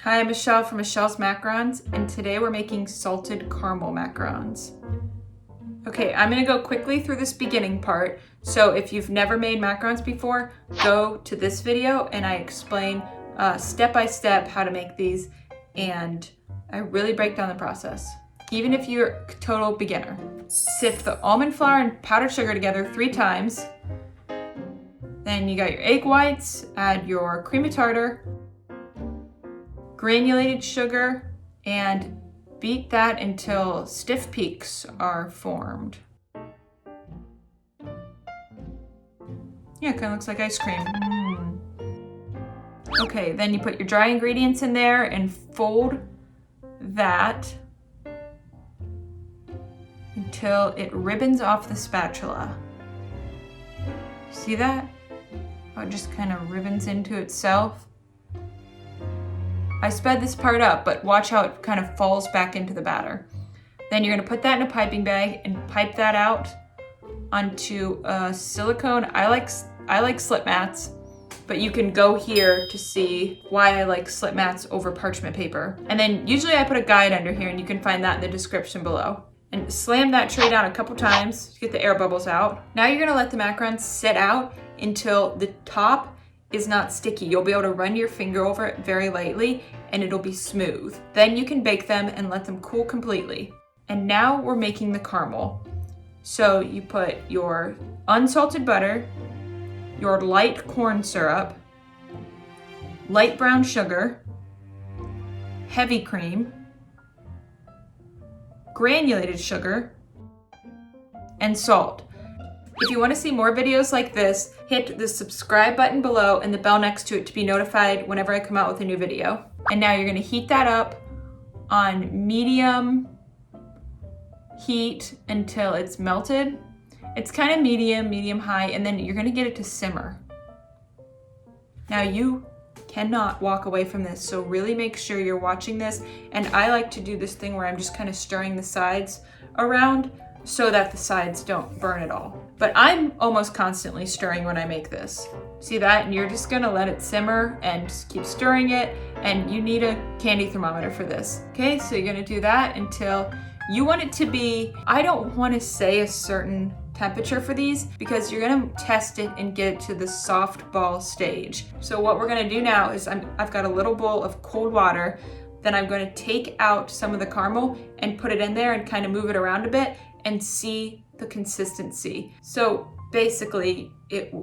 Hi, I'm Michelle from Michelle's Macarons, and today we're making salted caramel macarons. Okay, I'm gonna go quickly through this beginning part. So if you've never made macarons before, go to this video and I explain step by step how to make these, and I really break down the process. Even if you're a total beginner. Sift the almond flour and powdered sugar together 3 times. Then you got your egg whites, add your cream of tartar, granulated sugar, and beat that until stiff peaks are formed. Yeah, it kind of looks like ice cream. Okay, then you put your dry ingredients in there and fold that until it ribbons off the spatula. See that? How it just kind of ribbons into itself. I sped this part up, but watch how it kind of falls back into the batter. Then you're gonna put that in a piping bag and pipe that out onto a silicone. I like slip mats, but you can go here to see why I like slip mats over parchment paper. And then usually I put a guide under here, and you can find that in the description below. And slam that tray down a couple times to get the air bubbles out. Now you're gonna let the macarons sit out until the top is not sticky. You'll be able to run your finger over it very lightly and it'll be smooth. Then you can bake them and let them cool completely. And now we're making the caramel. So you put your unsalted butter, your light corn syrup, light brown sugar, heavy cream, granulated sugar, and salt. If you want to see more videos like this, hit the subscribe button below and the bell next to it to be notified whenever I come out with a new video. And now you're going to heat that up on medium heat until it's melted. It's kind of medium high, and then you're going to get it to simmer. Now you cannot walk away from this, so really make sure you're watching this. And I like to do this thing where I'm just kind of stirring the sides around so that the sides don't burn at all. But I'm almost constantly stirring when I make this. See that? And you're just gonna let it simmer and just keep stirring it. And you need a candy thermometer for this. Okay, so you're gonna do that until you want it to be, I don't wanna say a certain temperature for these because you're gonna test it and get it to the soft ball stage. So what we're gonna do now is I've got a little bowl of cold water. Then I'm gonna take out some of the caramel and put it in there and kind of move it around a bit and see the consistency. So basically,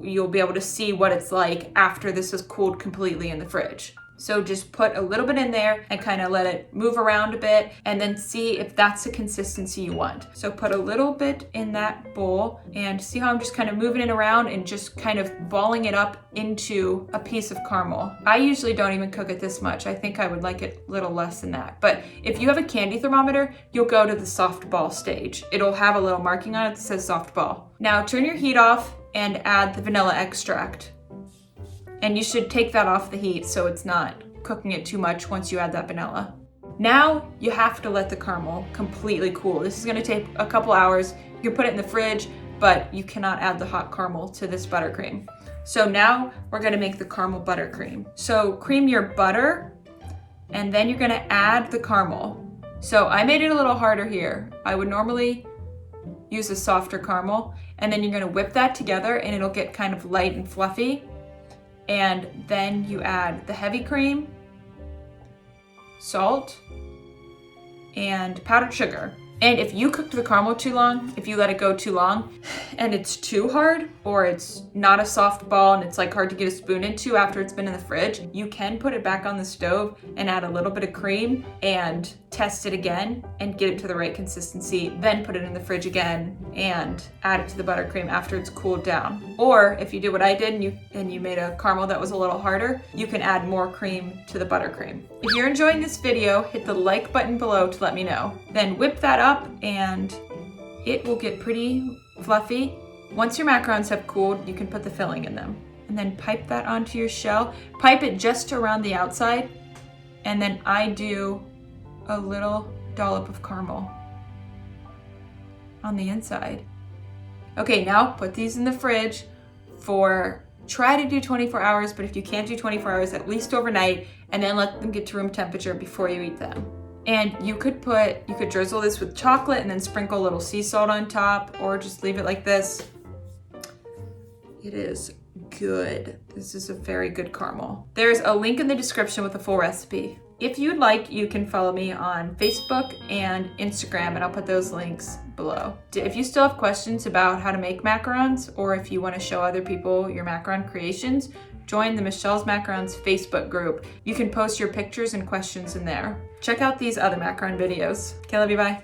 you'll be able to see what it's like after this is cooled completely in the fridge. So just put a little bit in there and kind of let it move around a bit and then see if that's the consistency you want. So put a little bit in that bowl and see how I'm just kind of moving it around and just kind of balling it up into a piece of caramel. I usually don't even cook it this much. I think I would like it a little less than that. But if you have a candy thermometer, you'll go to the soft ball stage. It'll have a little marking on it that says soft ball. Now turn your heat off and add the vanilla extract. And you should take that off the heat so it's not cooking it too much once you add that vanilla. Now you have to let the caramel completely cool. This is gonna take a couple hours. You can put it in the fridge, but you cannot add the hot caramel to this buttercream. So now we're gonna make the caramel buttercream. So cream your butter, and then you're gonna add the caramel. So I made it a little harder here. I would normally use a softer caramel, and then you're gonna whip that together and it'll get kind of light and fluffy. And then you add the heavy cream, salt, and powdered sugar. And if you cooked the caramel too long, if you let it go too long, and it's too hard, or it's not a soft ball and it's like hard to get a spoon into after it's been in the fridge, you can put it back on the stove and add a little bit of cream and test it again and get it to the right consistency, then put it in the fridge again and add it to the buttercream after it's cooled down. Or if you did what I did and you made a caramel that was a little harder, you can add more cream to the buttercream. If you're enjoying this video, hit the like button below to let me know. Then whip that up and it will get pretty fluffy. Once your macarons have cooled, you can put the filling in them. And then pipe that onto your shell. Pipe it just around the outside. And then I do a little dollop of caramel on the inside. Okay, now put these in the fridge for try to do 24 hours, but if you can't do 24 hours, at least overnight, and then let them get to room temperature before you eat them. And you could drizzle this with chocolate and then sprinkle a little sea salt on top, or just leave it like this. It is good. This is a very good caramel. There's a link in the description with the full recipe. If you'd like, you can follow me on Facebook and Instagram, and I'll put those links below. If you still have questions about how to make macarons, or if you want to show other people your macaron creations, join the Michelle's Macarons Facebook group. You can post your pictures and questions in there. Check out these other macaron videos. Okay, love you, bye.